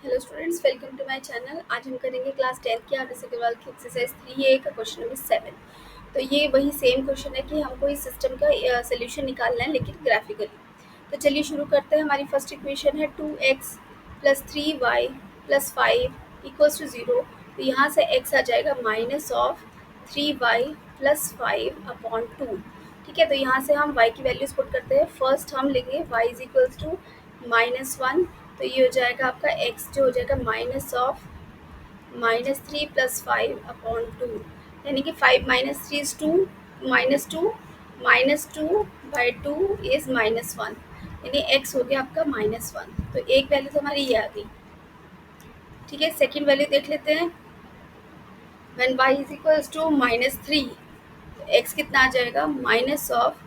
Hello students, welcome to my channel. आज हम करेंगे क्लास 10th की आर एस अग्रवाल की एक्सरसाइज 3A का क्वेश्चन नंबर 7। तो ये वही सेम क्वेश्चन है कि हमको इस सिस्टम का सोल्यूशन निकालना है, लेकिन ग्राफिकली। तो चलिए शुरू करते हैं। हमारी फर्स्ट इक्वेशन है 2x plus 3y plus 5 equals to 0। तो यहाँ से x आ जाएगा माइनस ऑफ 3y प्लस 5/2। ठीक है, तो यहाँ से हम y की वैल्यूज पुट करते हैं। फर्स्ट हम लेंगे y इज इक्वल्स टू -1। तो ये हो जाएगा आपका x जो हो जाएगा माइनस ऑफ -3 प्लस 5/2, यानी कि 5 माइनस 3 इज 2, -2 इज -1, यानी x हो गया आपका -1। तो एक वैल्यू तो हमारी ये आ गई। ठीक है, सेकेंड वैल्यू देख लेते हैं। When y is equals to -3, तो x कितना आ जाएगा माइनस ऑफ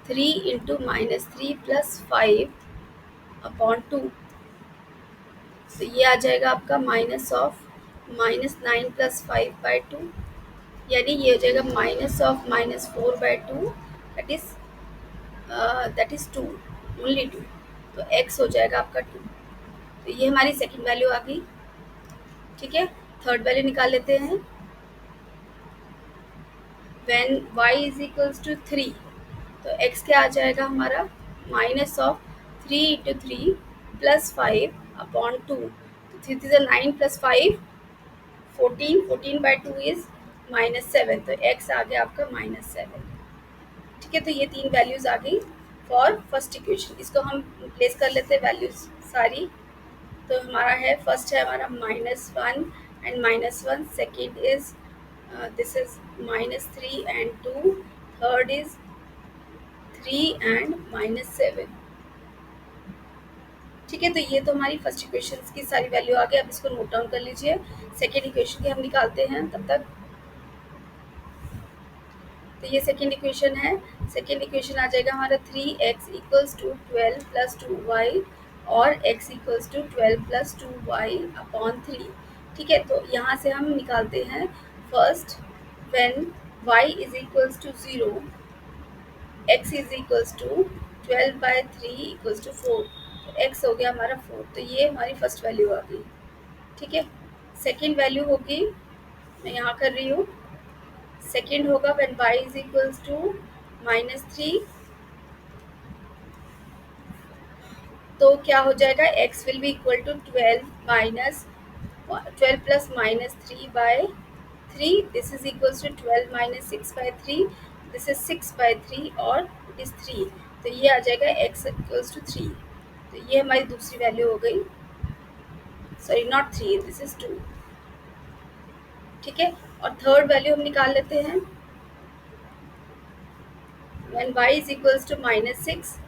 3 इंटू -3 प्लस 5/2। तो ये आ जाएगा आपका माइनस ऑफ -9 प्लस 5/2, यानी ये हो जाएगा minus of -4/2, that is 2, only 2। तो x हो जाएगा आपका 2। तो ये हमारी सेकंड वैल्यू आ गई। ठीक है, थर्ड वैल्यू निकाल लेते हैं। When y is equals to 3, तो x क्या आ जाएगा हमारा माइनस ऑफ 3 इंटू 3 प्लस 5/2। तो 3 3 9 प्लस 5 14 इज -7। तो x आ गया आपका -7। ठीक है, तो ये तीन वैल्यूज आ गई फॉर फर्स्ट इक्वेशन। इसको हम प्लेस कर लेते हैं वैल्यूज सारी। तो हमारा है, फर्स्ट है हमारा -1 and -1, second is this is -3 and 2, third is 3 and -7। ठीक है, तो ये तो हमारी फर्स्ट इक्वेशन की सारी वैल्यू आ गई। अब इसको नोट डाउन कर लीजिए। सेकेंड इक्वेशन की हम निकालते हैं तब तक। तो ये सेकेंड इक्वेशन है। सेकेंड इक्वेशन आ जाएगा हमारा 3x equals to 12 plus 2y और x equals to 12 plus 2y/3। ठीक है, तो यहाँ से हम निकालते हैं first. When y is equals to 0, x is equals to 12/3 equals to 4। तो x हो गया हमारा 4। तो ये हमारी फर्स्ट वैल्यू आ गई। ठीक है, सेकेंड वैल्यू होगी, मैं यहाँ कर रही हूँ। सेकेंड होगा when y is equals to -3, तो क्या हो जाएगा, x will be equal to 12 plus -3/3। This is equals to 12 minus 6/3, this is 6/3 और इट इज 3। तो ये आ जाएगा x इक्वल्स टू 3। तो ये हमारी दूसरी वैल्यू हो गई। Sorry, not 3, this is 2। ठीक है, और थर्ड वैल्यू हम निकाल लेते हैं। When y is equals to -6,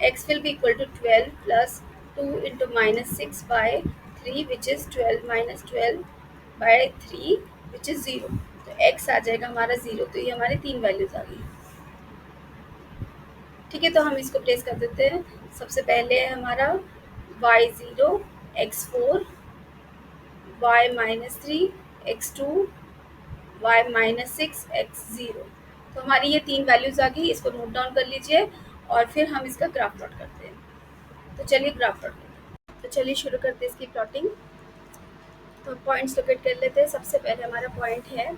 x will be equal to 12 plus 2 into -6/3, which is 12 minus 12/3, which is 0। तो x आ जाएगा हमारा 0। तो ये हमारी तीन वैल्यूज आ गई। ठीक है, तो हम इसको प्लेस कर देते हैं। सबसे पहले है हमारा y0, x4, y-3, x2, y-6, x0। तो हमारी ये तीन वैल्यूज आ गई। इसको नोट डाउन कर लीजिए और फिर हम इसका ग्राफ प्लॉट करते हैं। तो चलिए ग्राफ प्लॉट करते हैं। तो चलिए शुरू करते हैं इसकी प्लॉटिंग। तो पॉइंट्स लोकेट कर लेते हैं। सबसे पहले हमारा पॉइंट है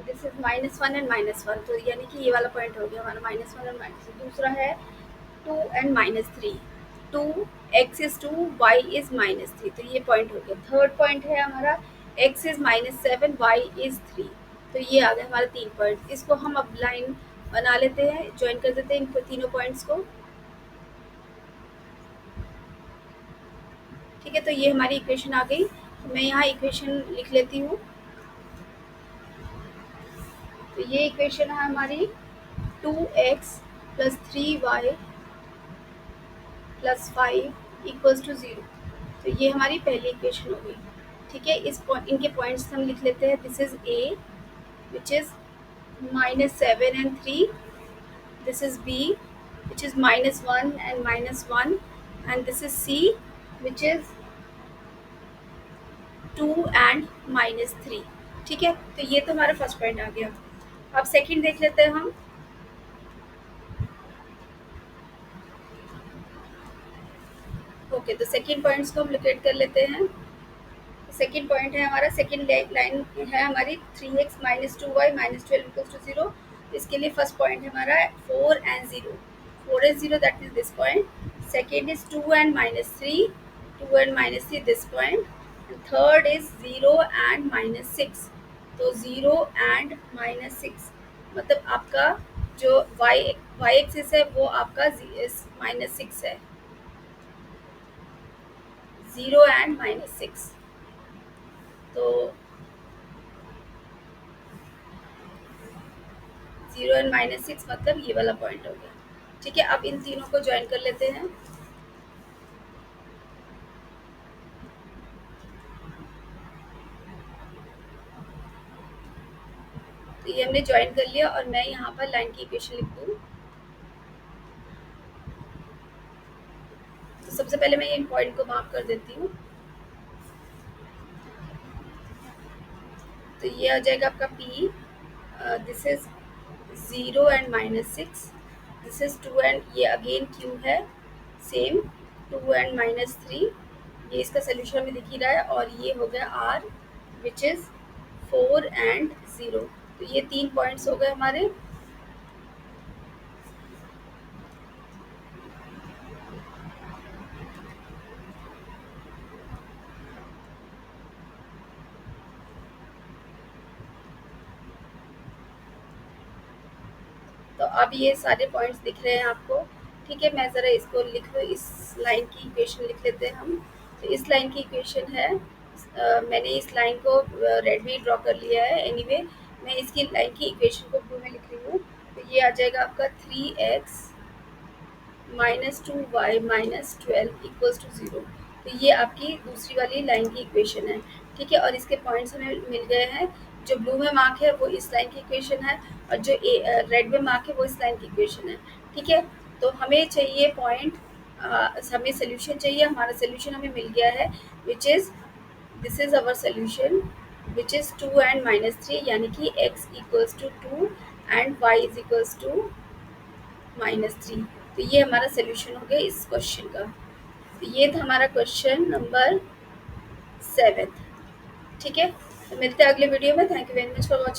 दिस इज -1 एंड -1। तो यानी कि ये वाला पॉइंट हो गया हमारा -1 और -2। दूसरा है 2 and -3, 2 x is 2, y is -3। तो ये पॉइंट हो गया। थर्ड पॉइंट है हमारा x इज -7, y इज 3। तो ये आ गए हमारे तीन पॉइंट। इसको हम अब लाइन बना लेते हैं, ज्वाइन कर देते हैं इन तीनों पॉइंट्स को। ठीक है, तो ये हमारी इक्वेशन आ गई। तो मैं यहाँ इक्वेशन लिख लेती हूँ। तो ये इक्वेशन है हमारी 2x plus 3y plus 5 equals to 0। तो ये हमारी पहली इक्वेशन हो गई। ठीक है, इनके पॉइंट्स हम लिख लेते हैं। This is a which is -7 and 3, this is b which is -1 and -1, and this is c which is 2 and -3। ठीक है, तो ये तो हमारा फर्स्ट पॉइंट आ गया। अब सेकंड देख लेते हैं हम। ओके, तो सेकंड पॉइंट्स को हम लोकेट कर लेते हैं। सेकंड पॉइंट है हमारा, सेकंड लाइन है हमारी 3x minus 2y minus 12 equals to 0। इसके लिए फर्स्ट पॉइंट है हमारा 4 and 0, 4 and 0 that is this point. Second is 2 and minus 3, 2 and minus 3 this point. Third is 0 and minus 6, तो 0 एंड माइनस 6 मतलब आपका जो y एक्सिस है वो आपका -6 है, 0 एंड -6। तो 0 एंड -6 मतलब ये वाला पॉइंट हो गया। ठीक है, अब इन तीनों को ज्वाइन कर लेते हैं। तो ये हमने ज्वाइन कर लिया और मैं यहाँ पर लाइन की इक्वेशन लिख दूँ। तो सबसे पहले मैं ये पॉइंट को मार्क कर देती हूँ। तो ये आ जाएगा आपका P, this is 0 and -6, this is 2 and ये अगेन Q है सेम 2 एंड -3, ये इसका सोल्यूशन हमें दिख ही रहा है। और ये हो गया R विच इज 4 एंड 0। तो ये 3 पॉइंट्स हो गए हमारे। तो अब ये सारे पॉइंट्स दिख रहे हैं आपको। ठीक है, मैं ज़रा इसको लिख लूँ, इस लाइन की इक्वेशन लिख लेते हैं हम। तो इस लाइन की इक्वेशन है, मैंने इस लाइन को रेड में ड्रॉ कर लिया है। एनीवे मैं इसकी लाइन की इक्वेशन को ब्लू में लिख रही हूँ। तो ये आ जाएगा आपका 3x minus 2y minus 12 equals to 0। तो ये आपकी दूसरी वाली लाइन की इक्वेशन है। ठीक है, और इसके पॉइंट्स हमें मिल गए हैं। जो ब्लू में मार्क है वो इस लाइन की इक्वेशन है और जो रेड में मार्क है वो इस लाइन की इक्वेशन है। ठीक है, तो हमें चाहिए पॉइंट, हमें सोल्यूशन चाहिए। हमारा सोल्यूशन हमें मिल गया है which is this is our solution which is 2 and -3, यानी कि x equals to 2 and y is equals to -3। तो ये हमारा सोल्यूशन हो गया इस क्वेश्चन का। तो ये था हमारा क्वेश्चन नंबर 7। ठीक है, तो मिलते हैं अगले वीडियो में। Thank you very much for watching.